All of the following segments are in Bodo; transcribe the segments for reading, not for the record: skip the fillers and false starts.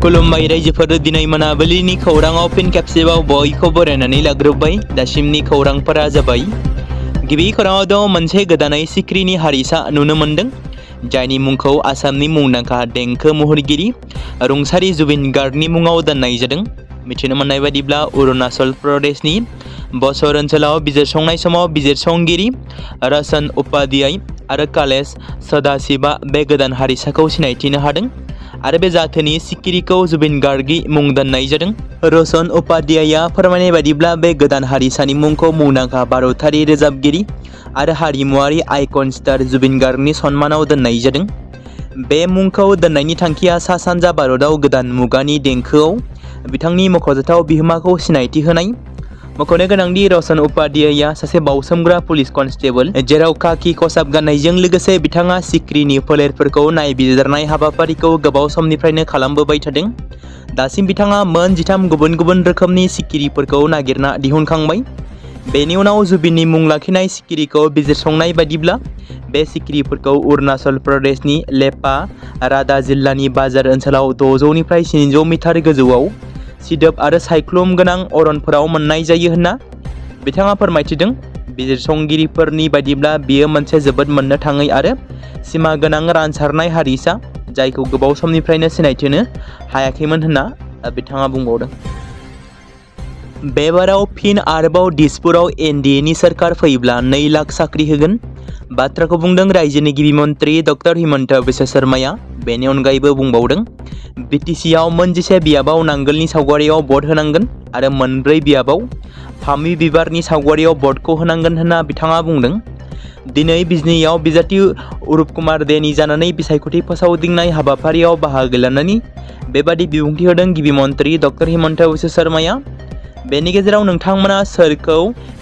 खुलुमबाय रायजोफोर दिनै मोनाबिलिनि खौराङाव फिन खेबसेबाव बयखौबो बरायनानै लाग्रोबाय। दासिमनि खौरांफोरा जाबाय। गिबि खौराङाव दं मोनसे गोदानै सिख्रिनि हारिसा नुनो मोन्दों, जायनि मुंखौ आसामनि मुंदांखा देंखो महरगिरि रुंसारि जुबिन गार्गनि मुङाव दोननाय जादों। मिथिनो मोननाय बायदिब्ला अरुणाचल प्रदेशनि बसर ओनसोलाव बिजिरसंनाय समाव बिजिरसंगिरि रसन उपाध्याय आरो कलेज सदाशिवा बे गोदान हारिसाखौ सिनायथिनो हादों आरो बे जाथोनि सिखिरिखौ जुबिन गार्गी मुं दोननाय जादों। रसन उपाध्याया फोरमायनाय बायदिब्ला बे गोदान हारिसानि मुंखौ मुंदांखा भारतारि रोजाबगिरि आरो हारिमुआरि आइकन स्टार जुबिन गार्गनि सन्मानाव दोननाय जादों। बे मुंखौ दोननायनि थांखिया सा सानजा भारतआव गोदान मुगानि देंखोआव बिथांनि मख'जाथाव बिहोमाखौ सिनायथि होनाय। मख'नो गोनांदि रसन उपाध्याया सासे बावसोमग्रा पुलिस कनस्टेबल, जेराव खाखि खसाब गाननायजों लोगोसे बिथाङा सिख्रिनि फोलेरफोरखौ नायबिजिरनाय हाबाफारिखौ गोबाव समनिफ्रायनो खालामबोबाय थादों। दासिम बिथाङा मोन 13 गुबुन गुबुन रोखोमनि सिखिरिफोरखौ नागिरना दिहुनखांबाय। बेनि उनाव जुबिननि मुं लाखिनाय सिखिरिखौ बिजिरसंनाय बायदिब्ला बे सिखिरिफोरखौ अरुणाचल प्रदेशनि लेपा रादा जिल्लानि बाजार ओनसोलाव 600 निफ्राय 700 मिटार गोजौआव सिदोब आरो सायख्लुम गोनां अरनफोराव मोननाय जायो होनना बिथाङा फोरमायथिदों। बिजिरसंगिरिफोरनि बायदिब्ला बेयो मोनसे जोबोद मोननो थाङै आरो सिमा गोनां रानसारनाय हारिसा, जायखौ गोबाव समनिफ्रायनो सिनायथिनो हायाखैमोन होनना बिथाङा बुंबावदों। बे बाराव फिन आरोबाव दिसपुराव एनडिएनि सोरखार फैब्ला 2 लाख साख्रि होगोन बाथ्राखौ बुंदों रायजोनि गिबि मन्त्रि डक्टर हिमन्त बिश्व शर्माया। बेनि अनगायैबो बुंबावदों, बिटिसिआव मोनजिसे बियाबाव नांगोलनि सावगारियाव भट होनांगोन आरो 4 बियाबाव फामि बिबारनि सावगारियाव भटखौ होनांगोन होनना बिथाङा बुंदों। दिनै बिजनीआव बिजाथि अरुप कुमार देनि जानानै बिसायख'थि फोसावदिंनाय हाबाफारियाव बाहागो लानानै बेबादि बिबुंथि होदों गिबि मन्त्रि डक्टर हिमन्त बिश्व शर्माया। बेनि गेजेराव नोंथांमोना सोरखौ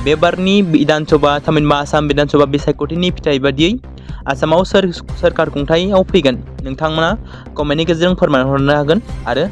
बे बारनि बिधानसभा थामहिनबा आसाम बिधानसभा बिसायख'थिनि फिथाइ बादियै आसामाव सोर सोरखार खुंथायाव फैगोन, नोंथांमोना कमेन्टनि गेजेरजों फोरमायहरनो हागोन आरो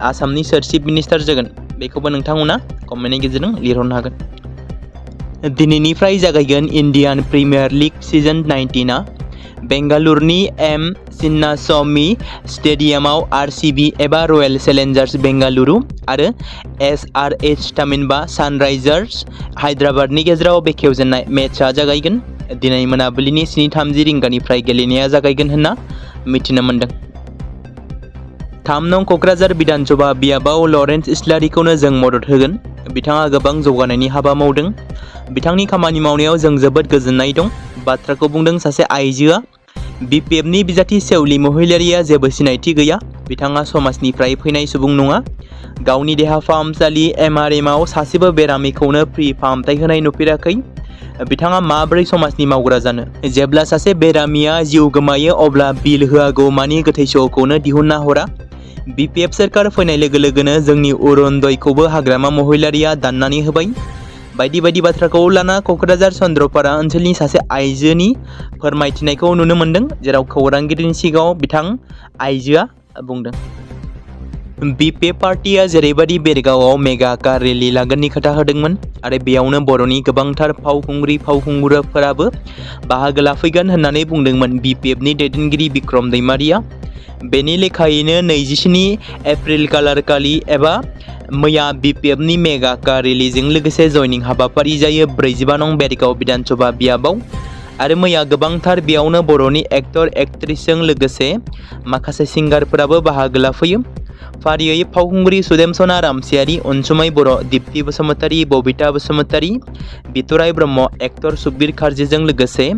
आसामनि सोर चिफ मिनिस्टार जागोन बेखौबो नोंथांमोना कमेन्टनि गेजेरजों लिरहरनो हागोन। दिनैनिफ्राय जागायगोन इन्डियान प्रिमियार लिग सिजन 19आ। बेंगालुरुनि एम चिन्नास्वामी स्टेडियामाव आरसीबी एबा रयेल चेलेन्जार्स बेंगालुरु आरो एसआरएच थामहिनबा सानराइजार्स हायद्राबादनि गेजेराव बेखेवजेननाय मेचआ जागायगोन। दिनै मोनाबिलिनि 7:30 रिंगानिफ्राय गेलेनाया जागायगोन होनना मिथिनो मोन्दों। 3 नं क'क्राझार बिधानसभा बियाबाव लरेन्स इस्लारिखौनो जों मदद होगोन। बिथाङा गोबां जौगानायनि हाबा मावदों। बिथांनि खामानि मावनायाव जों जोबोद गोजोननाय दं बाथ्राखौ बुंदों सासे आइजोआ। बिपिएफनि बिजाथि सेवली महिलारिया जेबो सिनायथि गैया। बिथाङा समाजनिफ्राय फैनाय सुबुं नङा। गावनि देहा फाहामसालि एमआरएमआव सासेबो बेरामिखौनो फ्रि फाहामथाय होनाय नुफेराखै। बिथाङा माबोरै समाजनि मावग्रा जानो? जेब्ला सासे बेरामिया जिउ गोमायो अब्ला बिल होआगौमानि गोथै सह'खौनो दिहुनना हरा। बिपिएफ सोरखार फैनाय लोगो लोगोनो जोंनि अरुणोदयखौबो हाग्रामा महिलारिया दाननानै होबाय। बायदि बायदि बाथ्राखौ लाना क'क्राझार चन्द्रपारा ओनसोलनि सासे आइजोनि फोरमायथिनायखौ नुनो मोन्दों, जेराव खौरांगिरिनि सिगाङाव बिथां आइजोआ बुंदों। बिपिएफ पार्टिया जेरैबायदि बेरगावआव मेगा कार रेलि लागोननि खोथा होदोंमोन आरो बेयावनो बर'नि गोबांथार फावखुंग्रि फावखुंगुरफोराबो बाहागो लाफैगोन होननानै बुंदोंमोन बिपिएफनि दैदेनगिरि बिक्रम दैमारिया। बेनि लेखायैनो 27 एप्रिल खालारखालि एबा मैया बिपिएफनि मेगा कार रेलिजों लोगोसे जयनिं हाबाफारि जायो 45 नं बेरगाव बिधानसभा बियाबाव आरो मैया गोबांथार बेयावनो बर'नि एक्टर एक्ट्रेसजों लोगोसे माखासे सिंगारफोराबो बाहागो लाफैयो। फारियै फावखुंग्रि सुदेमसना रामसियारि, अनसुमै बर', दीप्ति बसुमतारी, बबिता बसुमतारी, बिथराय ब्रह्म, एक्टर सुकबिर खारजिजों लोगोसे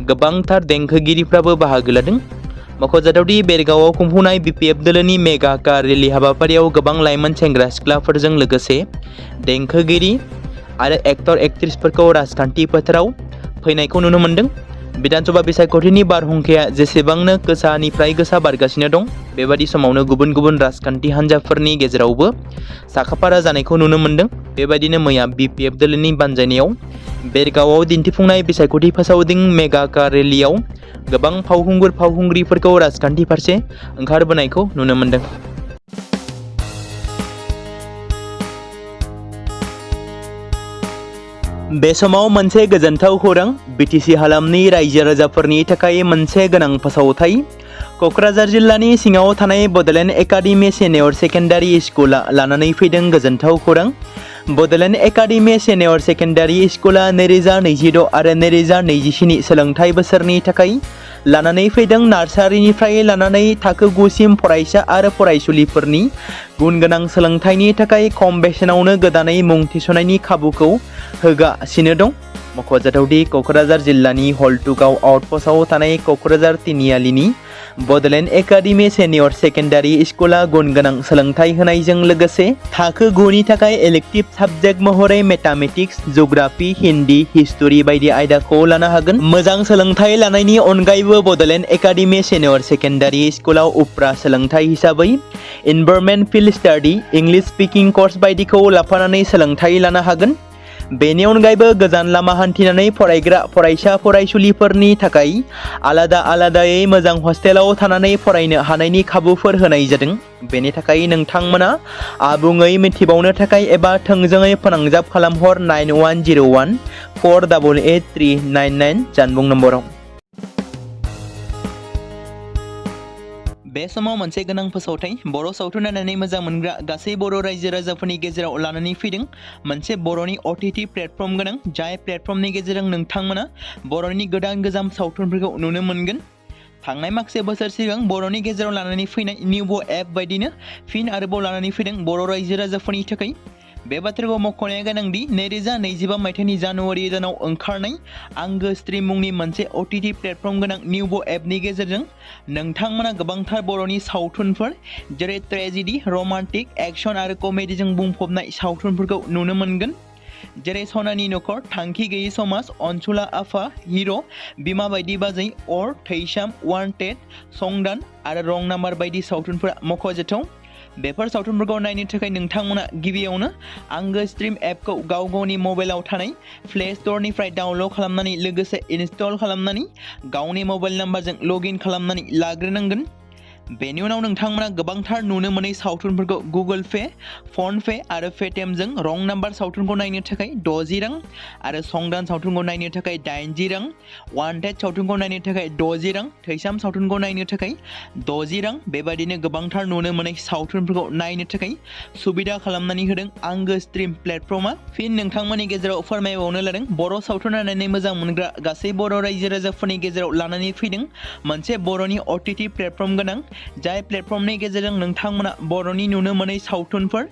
गोबांथार देंखोगिरिफ्राबो बाहागो लादों। मख'जाथावदि बेरगावआव खुंफुंनाय बिपिएफ दोलोनि मेगा कार रेलि हाबाफारियाव गोबां लाइमोन सेंग्रा सिख्लाफोरजों लोगोसे देंखोगिरि आरो एक्टर एक्ट्रेसफोरखौ राजखान्थि फोथाराव फैनायखौ नुनो मोन्दों। बिधानसभा बिसायख'थिनि बारहुंखाया जेसेबांनो गोसानिफ्राय गोसा बारगासिनो दं, बेबादि समावनो गुबुन गुबुन राजखान्थि हान्जाफोरनि गेजेरावबो साखाफारा जानायखौ नुनो मोन्दों। बेबायदिनो मैया बिपिएफ दोलोनि बानजायनायाव बेरगावआव दिन्थिफुंनाय बिसायख'थि फोसावदिं मेगा कार रेलियाव गोबां फावखुंगुर फावखुंग्रिफोरखौ राजखान्थि फारसे ओंखारबोनायखौ नुनो मोन्दों। बे समाव मोनसे गोजोनथाव खौरां बिटिसि हालामनि रायजो राजाफोरनि थाखाय मोनसे गोनां फोसावथाय। क'क्राझार जिल्लानि सिङाव थानाय बड'लेण्ड एकाडेमि सिनियर सेकेन्डारि स्कुला लानानै फैदों गोजोनथाव खौरां। बड'लेण्ड एकाडेमि सिनियर सेकेन्डारि स्कुला 2026 आरो 2027 सोलोंथाइ बोसोरनि थाखाय लानानै फैदों नार्सारिनिफ्राय लानानै थाखो 9 सिम फरायसा आरो फरायसुलिफोरनि गुन गोनां सोलोंथाइनि थाखाय खम बेसेनावनो गोदानै मुं थिसननायनि खाबुखौ होगासिनो दं। मख'जाथावदि क'क्राझार जिल्लानि हल्टुगाव आउटपस्टआव थानाय क'क्राझार तिनिआलिनि बड'लेण्ड एकाडेमि सिनियर सेकेन्डारि स्कुला गुन गोनां सोलोंथाइ होनायजों लोगोसे थाखो 9 नि थाखाय इलेक्टिभ साबजेक्ट महरै मेथामेटिक्स, जिअ'ग्राफि, हिन्दी, हिस्टरि बायदि आयदाखौ लानो हागोन। मोजां सोलोंथाइ लानायनि अनगायैबो बड'लेण्ड एकाडेमि सिनियर सेकेन्डारि स्कुलाव उफ्रा सोलोंथाइ हिसाबै environment field study, English speaking course बायदिखौ लाफानानै सोलोंथाइ लानो हागोन। बेनि अनगायैबो गोजान लामा हान्थिनानै फरायग्रा फरायसा फरायसुलिफोरनि थाखाय आलादा आलादायै मोजां हस्टेलाव थानानै फरायनो हानायनि खाबुफोर होनाय जादों। बेनि थाखाय नोंथांमोना आबुङै मिथिबावनो थाखाय एबा थोंजोङै फोनांजाब खालामहर 9101 488 399 जानबुं नम्बराव। बे समाव मोनसे गोनां फोसावथाय बर' सावथुन नायनानै मोजां मोनग्रा गासै बर' रायजो राजाफोरनि गेजेराव लानानै फैदों मोनसे बर'नि OTT प्लेटफर्म गोनां, जाय प्लेटफर्मनि गेजेरजों नोंथांमोना बर'नि गोदान गोजाम सावथुनफोरखौ नुनो मोनगोन। थांनाय माखासे बोसोर सिगां बर'नि गेजेराव लानानै फैनाय निउबो एप बायदिनो फिन आरोबाव लानानै फैदों बर' रायजो राजाफोरनि थाखाय। बे बाथ्राखौ मख'नाया गोनांदि 2025 मायथाइनि जानुवारि दानाव ओंखारनाय आंगो स्ट्रिम मुंनि मोनसे OTT प्लेटफर्म गोनां निउबो एपनि गेजेरजों नोंथांमोना गोबांथार बर'नि सावथुनफोर जेरै ट्रेजेडि, रमान्टिक, एक्शन आरो कमेडिजों बुंफबनाय सावथुनफोरखौ नुनो मोनगोन। जेरै सनानि नखर, थांखि गैयै समाज, अनसुला आफा, हिर', बिमा बायदि बाजै, अर, थैसाम, वान्टेड, संदान आरो रं नाम्बार बायदि सावथुनफोरा मख'जाथाव। बेफोर सावथुनफोरखौ नायनो थाखाय नोंथांमोना गिबियावनो आंगो स्ट्रिम एपखौ गाव गावनि मबाइलाव थानाय प्ले स्ट'रनिफ्राय डाउनल'ड खालामनानै लोगोसे इनस्टल खालामनानै गावनि मबाइल नाम्बारजों लगइन खालामनानै लाग्रोनांगोन। बेनि उनाव नोंथांमोना गोबांथार नुनो मोनै सावथुनफोरखौ गुगोल पे, फन पे आरो पेटिएमजों रं नाम्बार सावथुनखौ नायनो थाखाय 60 रां आरो संदान सावथुनखौ नायनो थाखाय 80 रां, वान्टेड सावथुनखौ नायनो थाखाय 60 रां, थैसाम सावथुनखौ नायनो थाखाय 60 रां बेबायदिनो गोबांथार नुनो मोनै सावथुनफोरखौ नायनो थाखाय सुबिदा खालामनानै होदों आंगो स्ट्रिम प्लेटफर्मा। फिन नोंथांमोननि गेजेराव फोरमायबावनो लादों बर' सावथुन नायनानै मोजां मोनग्रा गासै बर' रायजो राजाफोरनि गेजेराव लानानै फैदों मोनसे बर'नि OTT प्लेटफर्म गोनां, जाय प्लेटफर्मनि गेजेरजों नोंथांमोना बर'नि नुनो मोनै सावथुनफोर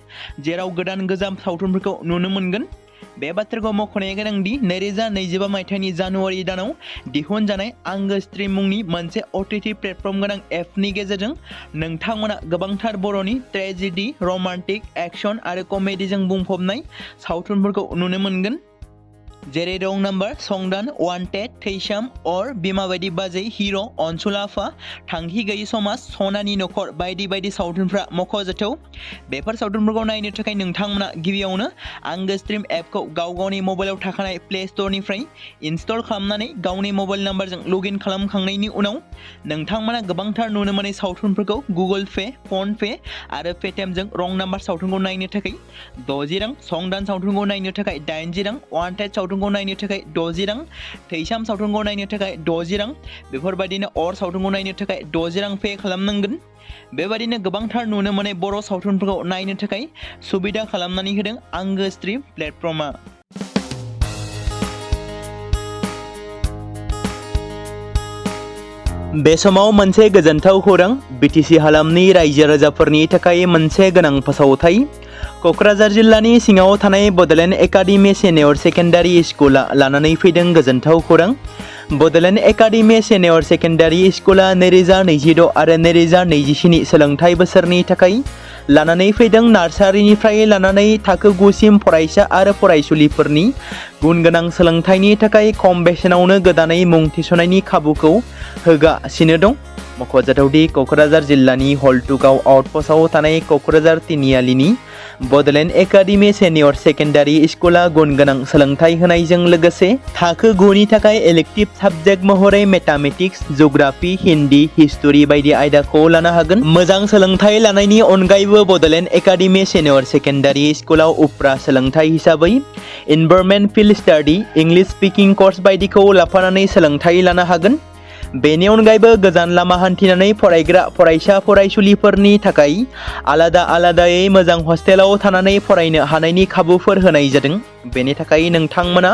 जेराव गोदान गोजाम सावथुनफोरखौ नुनो मोनगोन। बे बाथ्राखौ मख'नाया गोनांदि 2025 मायथाइनि जानुवारि दानाव दिहुनजानाय आंगो स्ट्रिम मुंनि मोनसे OTT प्लेटफर्म गोनां एपनि गेजेरजों नोंथांमोना गोबांथार बर'नि ट्रेजेडि, रमान्टिक, एक्शन आरो कमेडिजों बुंफबनाय सावथुनफोरखौ नुनो मोनगोन। जेरै रं नाम्बार, संदान, वान्टेड, थैसाम, अर, बिमा बायदि बाजै, हिर', अनसुला आफा, थांखि गैयै समाज, सनानि नखर बायदि बायदि सावथुनफ्रा मख'जाथाव। बेफोर सावथुनफोरखौ नायनो थाखाय नोंथांमोना गिबियावनो आंगो स्ट्रिम एपखौ गाव गावनि मबाइलाव थाखानाय प्ले स्ट'रनिफ्राय इनस्टल खालामनानै गावनि मबाइल नाम्बारजों लगइन खालामखांनायनि उनाव नोंथांमोना गोबांथार नुनो मोनै सावथुनफोरखौ गुगोल पे, फन पे आरो पेटिएमजों रं नाम्बार सावथुनखौ नायनो थाखाय 60 रां, संदान सावथुनखौ नायनो थाखाय 80 रां, वान्टेड सावथुनखौ नायनो थाखाय 60 रां, थैसाम सावथुनखौ नायनो थाखाय 60 रां बेफोरबायदिनो अर सावथुनखौ नायनो थाखाय 60 रां पे खालामनांगोन। बेबायदिनो गोबांथार नुनो मोनै बर' सावथुनफोरखौ नायनो थाखाय सुबिदा खालामनानै होदों आंगो स्ट्रिम प्लेटफर्मा। बे समाव मोनसे गोजोनथाव खौरां बिटिसि हालामनि रायजो राजाफोरनि थाखाय मोनसे गोनां फोसावथाय। क'क्राझार जिल्लानि सिङाव थानाय बड'लेण्ड एकाडेमि सिनियर सेकेन्डारि स्कुला लानानै फैदों गोजोनथाव खौरां। बड'लेण्ड एकाडेमि सिनियर सेकेन्डारि स्कुला 2026 आरो 2027 सोलोंथाइ बोसोरनि थाखाय लानानै फैदों नार्सारिनिफ्राय लानानै थाखो 9 सिम फरायसा आरो फरायसुलिफोरनि गुन गोनां सोलोंथाइनि थाखाय खम बेसेनावनो गोदानै मुं थिसननायनि खाबुखौ होगासिनो दं। मख'जाथावदि क'क्राझार जिल्लानि हल्टुगाव आउटपस्टआव थानाय क'क्राझार तिनिआलिनि बड'लेण्ड एकाडेमि सिनियर सेकेन्डारि स्कुला गुन गोनां सोलोंथाइ होनायजों लोगोसे थाखो 9 नि थाखाय इलेक्टिभ साबजेक्ट महरै मेथामेटिक्स, जिअग्राफी, हिन्दी, हिस्टरी बायदि आयदाखौ लानो हागोन। मोजां सोलोंथाइ लानायनि अनगायैबो बड'लेण्ड एकाडेमि सिनियर सेकेन्डारि स्कुलाव उफ्रा सोलोंथाइ हिसाबै environment field study, English speaking course बायदिखौ लाफानानै सोलोंथाइ लानो हागोन। बेनि अनगायैबो गोजान लामा हान्थिनानै फरायग्रा फरायसा फरायसुलिफोरनि थाखाय आलादायै मोजां हस्टेलाव थानानै फरायनो हानायनि खाबुफोर होनाय जादों। बेनि थाखाय नोंथांमोना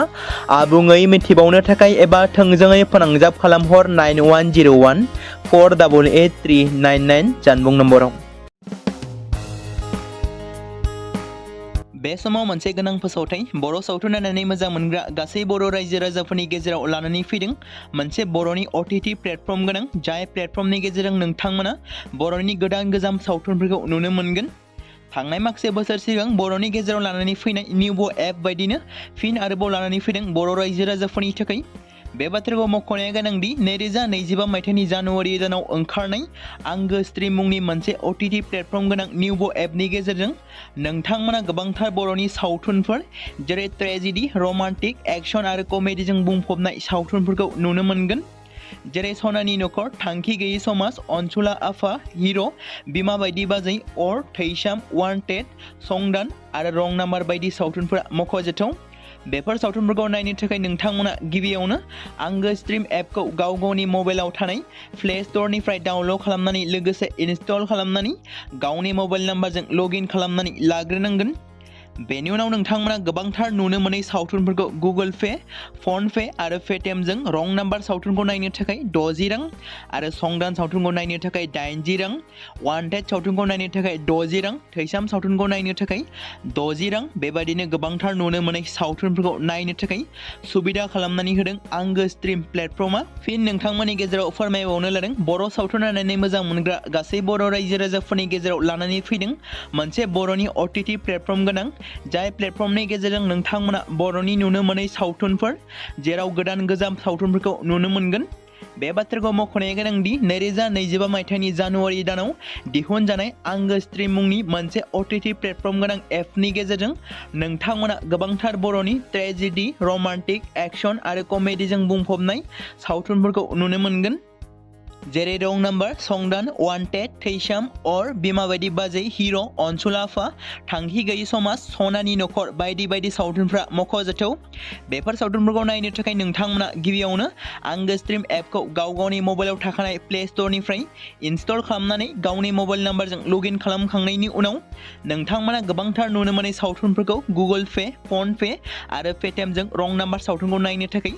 आबुङै मिथिबावनो थाखाय एबा थोंजोङै फोनांजाब खालामहर 9101 488 399 जानबुं नम्बराव। बे समाव मोनसे गोनां फोसावथाय बर' सावथुन नायनानै मोजां मोनग्रा गासै बर' रायजो राजाफोरनि गेजेराव लानानै फैदों मोनसे बर'नि OTT प्लेटफर्म गोनां, जाय प्लेटफर्मनि गेजेरजों नोंथांमोना बर'नि गोदान गोजाम सावथुनफोरखौ नुनो मोनगोन। थांनाय माखासे बोसोर सिगां बर'नि गेजेराव लानानै फैनाय निउबो एप बायदिनो फिन आरोबाव लानानै फैदों बर' रायजो राजाफोरनि थाखाय। बे बाथ्राखौ मख'नाया गोनांदि 2025 मायथाइनि जानुवारि दानाव ओंखारनाय आंगो स्ट्रिम मुंनि मोनसे OTT प्लेटफर्म गोनां निउबो एपनि गेजेरजों नोंथांमोना गोबांथार बर'नि सावथुनफोर जेरै ट्रेजेडि, रमान्टिक, एक्शन आरो कमेडिजों बुंफबनाय सावथुनफोरखौ नुनो मोनगोन। जेरै सनानि नखर, थांखि गैयै समाज, अनसुला आफा, हिर', बिमा बायदि बाजै, अर, थैसाम, वान्टेड, संदान आरो रं नाम्बार बायदि सावथुनफोरा मख'जाथाव। बेफोर सावथुनफोरखौ नायनो थाखाय नोंथांमोना गिबियावनो आंगो स्ट्रिम एपखौ गावनि मबाइलाव थानाय प्ले स्ट'रनिफ्राय डाउनल'ड खालामनानै लोगोसे इनस्टल खालामनानै गावनि मबाइल नाम्बारजों लगइन खालामनानै लाग्रोनांगोन। बेनि उनाव नोंथांमोना गोबांथार नुनो मोनै सावथुनफोरखौ गुगोल पे, फन पे आरो पेटिएमजों रं नाम्बार सावथुनखौ नायनो थाखाय 60 रां आरो संदान सावथुनखौ नायनो थाखाय 80 रां, वान्टेड सावथुनखौ नायनो थाखाय 60 रां, थैसाम सावथुनखौ नायनो थाखाय 60 रां बेबायदिनो गोबांथार नुनो मोनै सावथुनफोरखौ नायनो थाखाय सुबिदा खालामनानै होदों आंगो स्ट्रिम प्लेटफर्मा। फिन नोंथांमोननि गेजेराव फोरमायबावनो लादों बर' सावथुन नायनानै मोजां मोनग्रा गासै बर' रायजो राजाफोरनि गेजेराव लानानै फैदों मोनसे बर'नि OTT प्लेटफर्म गोनां, जाय प्लेटफर्मनि गेजेरजों नोंथांमोना बर'नि नुनो मोनै सावथुनफोर जेराव गोदान गोजाम सावथुनफोरखौ नुनो मोनगोन। बे बाथ्राखौ मख'नाया गोनांदि 2025 मायथाइनि जानुवारि दानाव दिहुनजानाय आंगो स्ट्रिम मुंनि मोनसे OTT प्लेटफर्म गोनां एपनि गेजेरजों नोंथांमोना गोबांथार बर'नि ट्रेजेडि, रमान्टिक, एक्शन आरो कमेडिजों बुंफबनाय सावथुनफोरखौ नुनो मोनगोन। जेरै रं नाम्बार, संदान, वान्टेड, थैसाम, अर, बिमा बायदि बाजै, हिर', अनसुला आफा, थांखि गैयै समाज, सनानि नखर बायदि बायदि सावथुनफ्रा मख'जाथाव। बेफोर सावथुनफोरखौ नायनो थाखाय नोंथांमोना गिबियावनो आंगो स्ट्रिम एपखौ गावनि मबाइलाव थाखानाय प्ले स्ट'रनिफ्राय इनस्टल खालामनानै गावनि मबाइल नाम्बारजों लगइन खालामखांनायनि उनाव नोंथांमोना गोबांथार नुनो मोनै सावथुनफोरखौ गुगोल पे, फन पे आरो पेटिएमजों रं नाम्बार सावथुनखौ नायनो थाखाय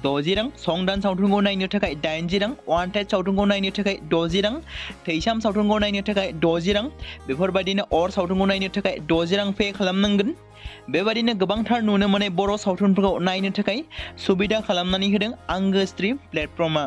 60 रां, संदान सावथुनखौ नायनो थाखाय 80 रां, वान्टेड सावथुनखौ नायनो थाखाय 60 रां, थैसाम सावथुनखौ नायनो थाखाय 60 रां बेफोरबायदिनो अर सावथुनखौ नायनो थाखाय 60 रां पे खालामनांगोन। बेबायदिनो गोबांथार नुनो मोनै बर' सावथुनफोरखौ नायनो थाखाय सुबिदा खालामनानै होदों आंगो स्ट्रिम प्लेटफर्मा।